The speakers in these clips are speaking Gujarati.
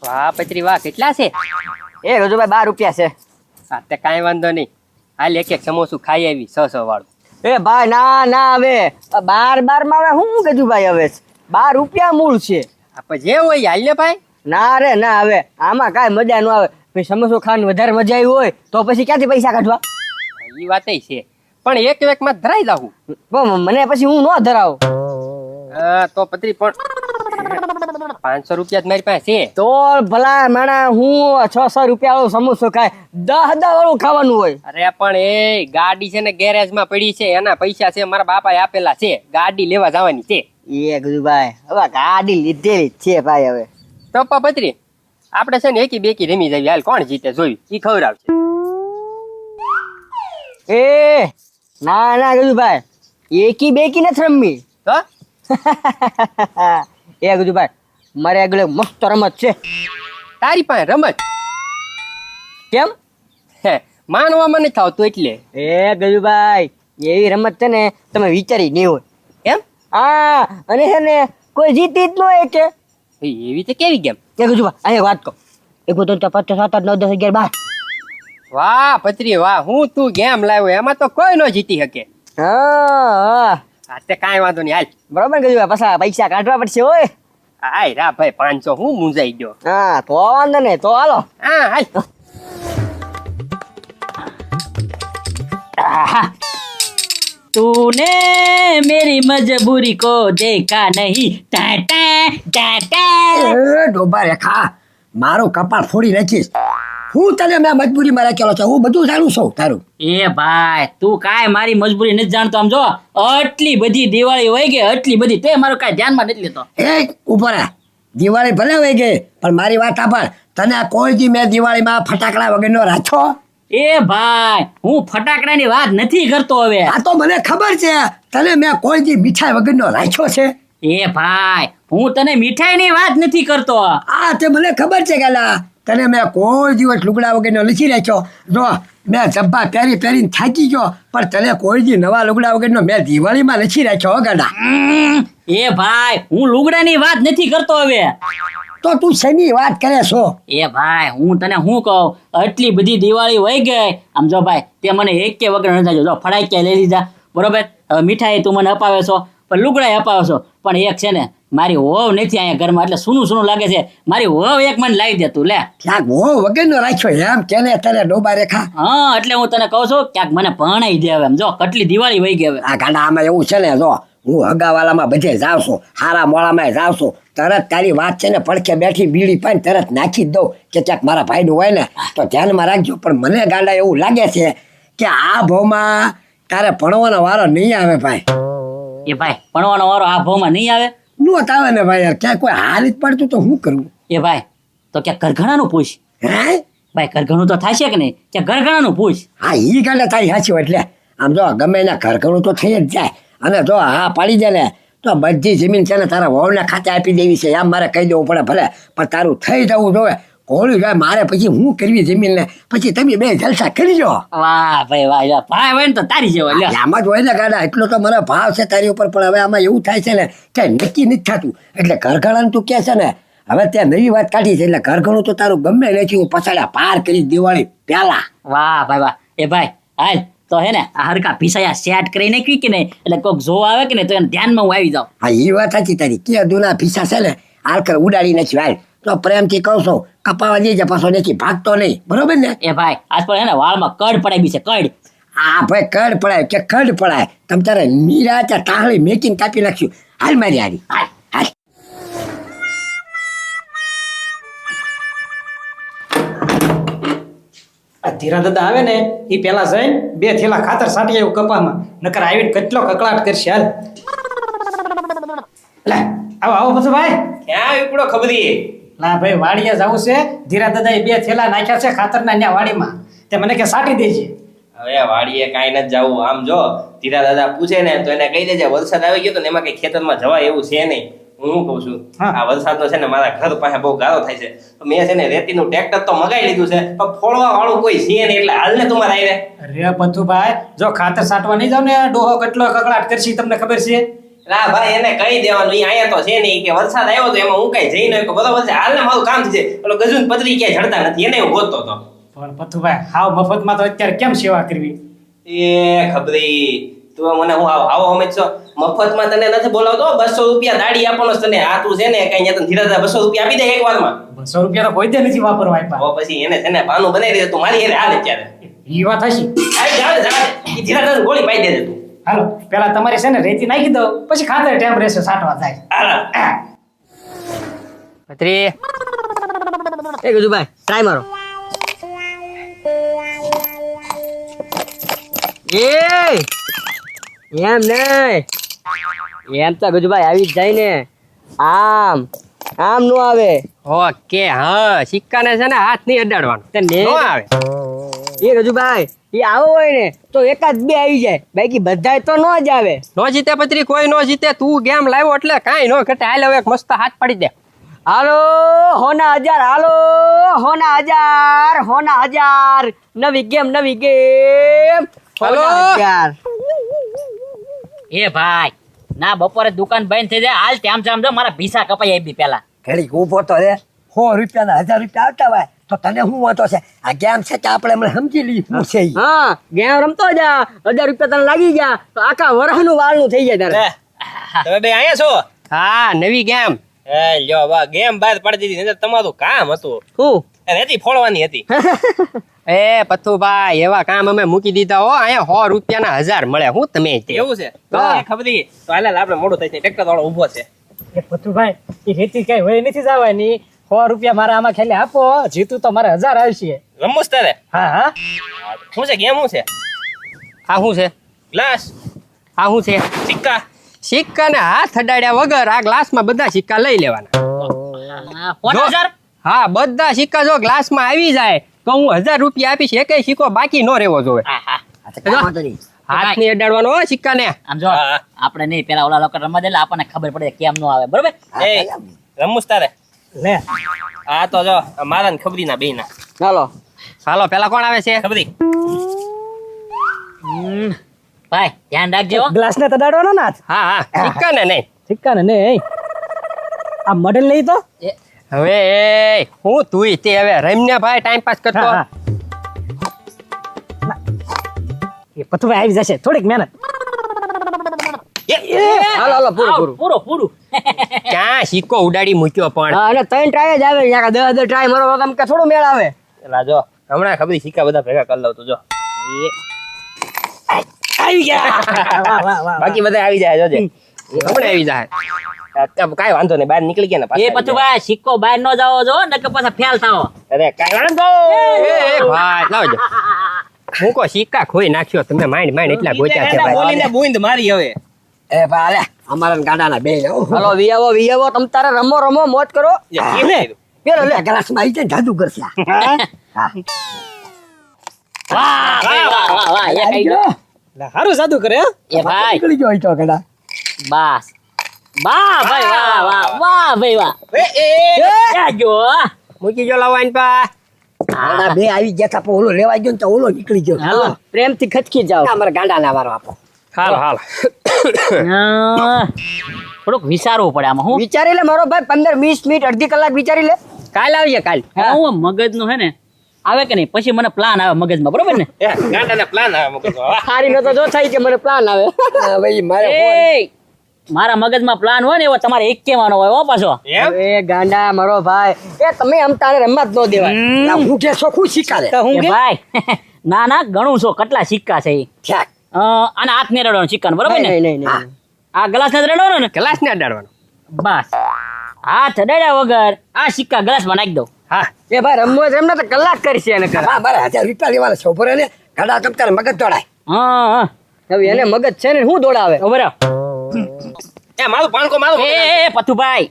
વાહ પત્રી વાહ, કેટલા છે? એ ગજુભાઈ 12 રૂપિયા છે. હા તે કાંઈ વાંધો નહીં, હાલ એક એક સમોસું ખાઈ આવી 600 વાળું. એ ભાઈ ના ના, હવે 12 માં હવે હું ગજુભાઈ, હવે 12 રૂપિયા મૂળ છે. આપણે જે હોય હાલ ને ભાઈ. ના રે ના, હવે આમાં કાંઈ મજા ન આવે. પછી સમોસો ખાવાની વધારે મજા આવી હોય તો પછી ક્યાંથી પૈસા કાઢવા? એ વાત છે, પણ એક એક માં ધરાઈ જાવું. પણ મને પછી હું ન ધરાવું. તો પત્રી પણ 500 રૂપિયા જ મારી પાસે છે. તો ભલા માણા હું 600 રૂપિયા વાળો સમોસો ખાય, 10 વાળું ખાવાનું હોય. અરે પણ એ ગાડી છે ને ગેરેજ માં પડી છે, એના પૈસા છે મારા બાપાએ આપેલા છે, ગાડી લેવા જવાની છે. એ ગજુભાઈ હવે ગાડી લીધેલી જ છે ભાઈ. હવે તો પત્રી આપણે છે ને એકી બેકી રમી જઈએ, હાલ કોણ જીતે જોયું ઈ ખવડાવશે. એ ના ના ગજુભાઈ, એકી બેકી નથી રમવી. તો એ ગજુભાઈ મારે આગળ મસ્ત રમત છે. તારી પાસે રમત? કેમ? હે માનવા મને થાવતું એટલે. એ ગજુભાઈ એવી રમત છે ને તમે વિચારી નહીં હોય. એમ? હા, અને છે ને કોઈ જીતી જ ન હોય કે. એવી તો કેવી ગેમ? એ ગજુભાઈ અહીંયા વાત કહો. 1 2 3 4 5 6 7 8 9 10 11 12. વાહ પત્રી વાહ, હું તું ગેમ લાવ્યો, એમાં તો કોઈ ન જીતી શકે. હા હા તે કાંઈ વાંધો નહીં, હાલ. બરોબર ગજુભાઈ, પાછા પૈસા કાઢવા પડશે હોય. આય રા ભાઈ 500 હું મૂંઝાઈ ગયો. હા તો વાંધો નહીં, તો હાલો. હા હાલ. तूने मेरी मजबूरी को देखा नहीं. टाटा टाटा. ડોબા રેખા, મારું કપાળ ફોડી નાખીશ. હું તને મેં મજબૂરીમાં રાખેલો છે, હું બધું જાણું છું તારું. એ ભાઈ તું કાંઈ મારી મજબૂરી નથી જાણતો. આમ જો આટલી બધી દિવાળી હોય ગઈ, આટલી બધી, તે મારું કાંઈ ધ્યાનમાં નથી લેતો. એ ઉભો રહે, દિવાળી ભલે હોય ગઈ પણ મારી વાત સાંભળ. તને કોઈ દી મેં દિવાળીમાં ફટાકડા વગરનો રાખ્યો? એ ભાઈ હું ફટાકડાની વાત નથી કરતો હવે. આ તો મને ખબર છે, તને મેં કોઈ દી મીઠાઈ વગરનો રાખ્યો છે. એ ભાઈ હું તને મીઠાઈની વાત નથી કરતો. આ તે મને ખબર છે ગાલા, તને મેં કોઈ દિવસ લુગડા વગરનો નથી રાખ્યો. જો મેં જબ્બા પહેરીને થાકી ગયો, પણ તને કોઈ દી નવા લુગડા વગરનો મેં દિવાળીમાં નથી રાખ્યો હો ગાડા. એ ભાઈ હું લુગડાની વાત નથી કરતો હવે. તો તું શેની વાત કરે છો? એ ભાઈ હું તને શું કહું, આટલી બધી દિવાળી વહી ગઈ. આમ જો ભાઈ તે મને એક કે વગર નથી રાખ્યો. જો ફટાકિયા લઈ લીધા બરોબર, હવે મીઠાઈ તું મને અપાવે છો, પણ લુગડાય અપાવે છો, પણ એક છે ને મારી વહુ નથી અહીંયા ઘરમાં, એટલે સૂનું સૂનું લાગે છે. મારી વહુ એક મને લાવી દે તું લે. ક્યાંક હો વગરનો રાખ્યો એમ કેને તને ડોબા રેખા? હા એટલે હું તને કહું છું ક્યાંક મને ભણાઈ દે હવે. આમ જો કેટલી દિવાળી વહી ગઈ હવે. આ ગાડા આમાં એવું છે ને, જો હું હગાવાલામાં બધે જાઉં છું, હારા મોળામાં જાઉં છું, તરત તારી વાત છે ને પડખે બેઠી બીડી પાઈને તરત નાખી જ દઉં કે ક્યાંક મારા ભાઈનું હોય ને તો ધ્યાનમાં રાખજો. પણ મને ગાડા એવું લાગે છે કે આ ભાવમાં તારે ભણવાનો વારો નહીં આવે ભાઈ. એ ભાઈ ભણવાનો વારો આ ભાવમાં નહીં આવે? નોત આવે ને ભાઈ, યાર ક્યાંક કોઈ હાલ જ પડતું તો શું કરવું? એ ભાઈ તો ક્યાંક ઘરઘણાનું પૂછ. હે ભાઈ ઘરઘણું તો થશે કે નહીં, ક્યાંક ઘરઘણાનું પૂછ. હા ઈ ગાડા તારી સાચી હોય. એટલે આમ જો ગમે એના ઘર ઘણું તો થઈ જ જાય, અને જો હા પાડી દે ને તો બધી જમીન છે ને તારા વહુના ખાતે આપી દેવી છે એમ મારે કહી દેવું પડે. ભલે પણ તારું થઈ જવું જોઈએ, કોળું જાય મારે પછી હું કરવી જમીનને, પછી તમે બે જલસા કરજો. વાહ ભાઈ વાહ, ભાઈ હોય ને તો તારી જેવો લ્યો. આમાં જ હોય ને ગાડા, એટલો તો મને ભાવ છે તારી ઉપર. પણ હવે આમાં એવું થાય છે ને કે નક્કી નથી થતું, એટલે ઘરઘણાનું તું કે છે ને હવે ત્યાં નવી વાત કાઢી છે, એટલે ઘરઘણું તો તારું ગમે નથી, હું પછાડ્યા પાર કરી દિવાળી પહેલા. વાહ ભાઈ વાહ. એ ભાઈ હાલ તો હે ને આ હરકા ભીસાયા સેટ કરી નાખવી કે નહીં, એટલે કોઈક જોવા આવે કે નહીં તો એને ધ્યાનમાં હું આવી જાઉં. હા એ વાત સાચી તારી, કે દુના ભીસા છે ને આલકર ઉડાડી નાખી. હાલ તો પ્રેમથી કહું છું કપાવા દેજે, પાછો નથી ભાગતો નહીં, બરોબર ને? એ ભાઈ આજ પણ હે ને વાળમાં કડ પડાવી છે, કડ. હા ભાઈ કડ પડાય કે કડ પડાય, તમ તારે નીરા ત્યાં ટાહળી મેકીને કાપી નાખ્યું. હાલ મારી હારી હાલ હાલ. આ ધીરા દાદા આવે ને એ પેલા જઈને 2 થેલા ખાતર સાટી આવ્યું કપામાં, નકર આવીને કેટલો કકળાટ કરશે. હાલ લે આવો આવો પછી ભાઈ. ક્યાં ઉપડો ખબરી? ના ભાઈ વાડીએ જવું છે, ધીરા દાદા એ 2 થેલા નાખ્યા છે ખાતરના ન્યા વાડીમાં, તે મને કે સાટી દેજે. હવે વાડીએ કાંઈ નથી જવું. આમ જો ધીરા દાદા પૂછે ને તો એને કહી દેજે વરસાદ આવી ગયો તો એમાં કઈ ખેતરમાં જવાય એવું છે નહીં. હું શું કહું છું, આ વરસાદનો છે ને મારા ઘર પાસે બહુ ગાળો થાય છે, તો મેં છે ને રેતીનું ટ્રેક્ટર તો મગાવી લીધું છે, પણ ફોડવા વાળું કોઈ છે નહીં, એટલે હાલ ને તમારે આવે. અરે બંધુભાઈ જો ખાતર સાટવા નહીં જાવ ને ડોહો કેટલો કકળાટ કરશે તમને ખબર છે? રા ભાઈ એને કહી દેવાનું ઈ આયા તો છે નહીં કે વરસાદ આવ્યો તો એમાં હું કઈ જઈ ન શકો બરોબર છે હાલ ને મારું કામ છે ઓલો ગજુન પતરી ક્યાંય જડતા નથી એને હું ગોતતો હતો પણ પથુભાઈ હાવ મફતમાં તો અત્યારે કેમ સેવા કરવી એ ખબરી તું મને હું આવો અમે છો મફતમાં તને નથી બોલાવતો 200 રૂપિયા દાડી આપવાનો છે તને આ તું છે ને કઈ અહીંયા તને ધીરે 200 રૂપિયા આપી દે એક વારમાં 200 રૂપિયા તો કોઈ દે નથી વાપરવા આપ્યા તો પછી એને છે ને પાનું બનાવી દે તું મારી એને હાલ અત્યારે ઈ વાત હશી આવી જાવે ઈ ધીરે ગોળી પાઈ દેજે તું હાલો પેલા તમારે છે ને રેતી નાખી દો પછી ખાતર ટેમ રહેશે સાટવા જાય હાલ પત્રી એ ગજુભાઈ ટ્રાય મારો એમ નહીં એમ તો ગજુભાઈ આવી જ જાય ને આમ આમ નો આવે ઓકે હા સિક્કાને છે ને હાથ નહીં અડાડવાનો તે ને નો આવે એ ગજુભાઈ એ આવો હોય ને તો એકાદ બે આવી જાય બાકી બધાય તો નો જ આવે નો જીતે પત્રી કોઈ નો જીતે તું ગેમ લાવ્યો એટલે કાંઈ નો ઘટે હાલ હવે એક મસ્ત હાથ પાડી દે હાલો હોના 1000 હાલો હોના 1000 હોના 1000 નવી ગેમ હાલો. હોના 1000 એ ભાઈ ના બપોરે દુકાન બંધ થઈ જાય હાલ ત્યાં જામ જો મારા ભીસા કપાઈ આવી પેલા ઘડીક ઊભો તો રે 100 રૂપિયાના 1000 રૂપિયા આવતા હોય તો તને શું વાંધો છે આ ગેમ છે કે આપણે હમણાં સમજી લઈએ શું છે ઈ. હા ગેમ રમતો જા 1000 રૂપિયા તને લાગી ગયા તો આખા વરહનું વાળનું થઈ જાય તારે તમે બે આયા છો હા નવી ગેમ એ લ્યો બા ગેમ બહાર પાડી દીધી નહીંતર તમારું કામ હતું હું રેતી ફોડવાની હતી એ પથ્થુભાઈ એવા કામ અમે મૂકી દીધા હો અહીંયા 100 રૂપિયાના 1000 મળે હું તમે તે. એવું છે હા. એ ખબરી તો હાલ આપણે મોડું થાય છે ટ્રેક્ટર વાળો ઊભો છે એ પથુભાઈ એ રેતી કઈ હોય નથી જવાની 100 રૂપિયા મારા આમાં ખાલી આપો જીતું તો મારે 1000 આવશે રમવું છે તારે હા હા શું છે ગેમ શું છે આ શું છે ગ્લાસ આ શું છે સિક્કા સિક્કાને હાથ અડાડ્યા વગર આ ગ્લાસમાં બધા સિક્કા લઈ લેવાના કોના સર હા બધા સિક્કા જો ગ્લાસમાં આવી જાય તો હું 1000 રૂપિયા આપીશ એકેય સિક્કો બાકી નો રહેવો જોવે આ તો કાંઈ વાંધો નહીં. હાથ નહીં અડાડવાનો હો સિક્કાને આમ જો હા. આપણે નહીં પેલા ઓલા લોકો રમવા દે એટલે આપણને ખબર પડે કેમ નો આવે બરોબર હા, એ ચાલ આમ. રમવું છે તારે લે આ તો જો મારા ને ખબરી ના બે ના ચાલો હાલો પેલા કોણ આવે છે ખબરી ભાઈ ધ્યાન રાખજો હો. ગ્લાસ ને તડાડવાનો ના હા હા સિક્કાને નહીં સિક્કા ને નહીં આ મડલ નહીં તો એ, હવે એ હું તુંય તે હવે રમ્યા ભાઈ ટાઈમ પાસ કરતો હા, હા. એ પથુભાઈ આવી જશે થોડીક મહેનત હાલો હાલો પૂરું આવ, પૂરું પૂરું ક્યાં સિક્કો ઉડાડી મૂક્યો પણ હા અને 3 ટ્રાય જ આવે યાર 10 ટ્રાય મારો તો તમ કે થોડું મેળ આવે એલા જો હમણાં ખબરી સિક્કા બધા ભેગા કરી લઉં તો જો આવી ગયા વાહ વાહ વાહ બાકી બધા આવી જાય જોજે હમણાં આવી જાય કાઈ વાંધો નહીં બહાર નીકળી ગયા ને પાછા એ પછી ભાઈ સિક્કો બહાર નો જાવો જો નકર પાછા ફેલ થાવો અરે કાઈ વાંધો એ ભાઈ લાવજો હું કો સિક્કા ખોઈ નાખ્યો તમે માઇન્ડ માઇન્ડ એટલા ગોચ્યા છે ભાઈ બોલીને બુંદ મારી હવે એ ભાઈ લે અમારા ગાડાના બે હાલો વિયાવો તમ તારે રમો મોજ કરો એમ કીધું. પેલો લે ગ્લાસમાં આવી જાય ને જાદુ કરશે આ. હા વાહ ભાઈ, વાહ વાહ વાહ એ આવી કઈ ગયો. સારું સાદું કરે હો. એ ભાઈ નીકળી ગયો હોય તો ગડા. બસ વાહ ભાઈ વાહ વાહ વાહ ભાઈ વાહ ક્યાં ગયો મૂકી જો લાવવાની પા ગાડા બે આવી ગયા તા પણ ઓલો લેવા ગયો ને તો ઓલો નીકળી ગયો હાલો પ્રેમથી ખચકી જાઓ અમારા ગાડાના વારો આપો હાલ હાલ થોડુંક વિચારવું પડે આમાં હું વિચારી લે મારો ભાઈ 15-20 મિનિટ અડધી કલાક વિચારી લે કાલ આવીએ કાલ હું મગજ નું હે ને આવે કે નહીં પછી મને પ્લાન આવે મગજમાં બરોબર ને એ ગાંડાને પ્લાન આવે મૂકી દો. વાહ. સારી નતો જો થાય કે મને પ્લાન આવે હા, ભાઈ મારે એ મારા મગજમાં પ્લાન હોય ને એવો તમારે એક કહેવાનો હોય હો પાછો એમ એ ગાંડા મારો ભાઈ એ તમે આમ તારે રમત ન દેવાય ના, હું કે ચોખ્ખું શીખાડે તો હું એ કે ભાઈ ના ના ઘણું છો કેટલા સિક્કા છે ઈ. ઠેક. આને હાથ ને રડવાનો સિક્કાનો બરોબર ને નહીં હા. આ ગ્લાસ ને રડવાનો ને ગ્લાસ ને અડાડવાનો બસ હાથ અડાડ્યા વગર આ સિક્કા ગ્લાસમાં નાખી દઉં હા એ ભાઈ રમવો છે એમને તો કલાક કરશે એને કર હા મારે 1000 રૂપિયા લેવાના છે ઉભો રહે ને ગાડા તમ તારે મગજ દોડાય હા હા હવે એને મગજ છે ને હું દોડાવે ઉભો રહો. એ મારું પાણકો મારું એ પથુભાઈ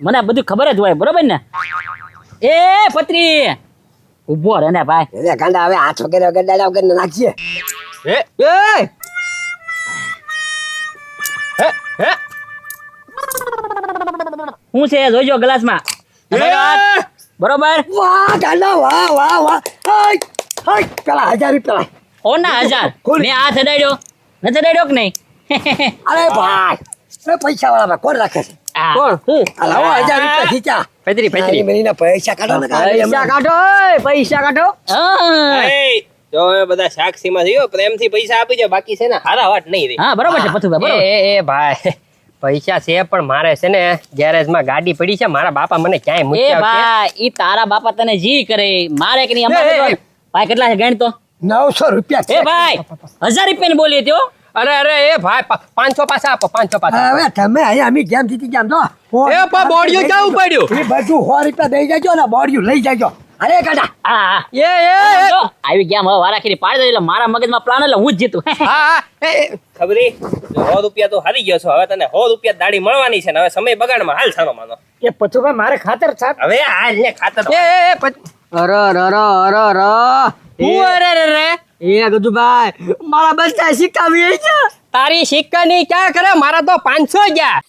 મને બધું ખબર જ હોય બરોબર ને એ પત્રી ઉભો રહે ને ભાઈ એટલે ગાંડા હવે હાથ વગેરે વગર ડાળા વગર નાખીએ હે એ હે હે શું છે જોઈજો ગ્લાસમાં બરોબર વાહ ગાંડા વાહ વાહ વાહ હાય હાય પેલા 1000 રૂપિયા લાય. ઓના 1000 ખોલ. મેં હાથ અડાડ્યો નથી અડાડ્યો કે નહીં અરે ભાઈ એ પૈસા વાળા કોણ રાખે છે આ, કોણ હું આ લાવો 1000 રૂપિયા ખીચા પૈતરી પૈતરી મહિના પૈસા કાઢો ને પૈસા કાઢો ઓય, પૈસા કાઢો હા. એય, જો હવે બધા સાક્ષીમાં થયો પ્રેમથી પૈસા આપી દો બાકી છે ને હારા વાત નહીં રહી હા બરોબર છે પથુભાઈ બરોબર. એ ભાઈ પૈસા છે પણ મારે છે ને ગેરેજમાં ગાડી પડી છે મારા બાપા મને ક્યાંય એ મૂકી આવશે ભાઈ ઈ તારા બાપા તને જી કરે મારે કે નહીં અમારે તો- ભાઈ કેટલા છે ગણ તો 900 રૂપિયા એ છે ભાઈ 1000 રૂપિયા બોલી હતી હો. અરે એ ભાઈ 500 પાછા આપો 500 પાછા હવે તમે અહીંયા અમે જેમ જીતી જેમ તો એ પણ બોડિયું ક્યાં ઉપાડ્યું એ બધું 100 રૂપિયા દઈ જાજો ને બોડિયું લઈ જાજો અરે કાકા હા હા. એ જો, આવી ગયા હવે વારાખીરી પાડી દે એટલે મારા મગજમાં પ્લાન એટલે હું જ જીતું હા ખબરી જો 100 રૂપિયા તો હારી ગયો છો હવે તને 100 રૂપિયા દાડી મળવાની છે ને હવે સમય બગાડમાં હાલ સાનો માનો કે પથુભાઈ મારે ખાતર છાટ હવે હાલ ને ખાતર અરે હું અરે એ ગજુભાઈ મારા બચ્ચા સિક્કા વી છે તારી સિક્કાની ક્યાં કરે મારા તો 500 ગયા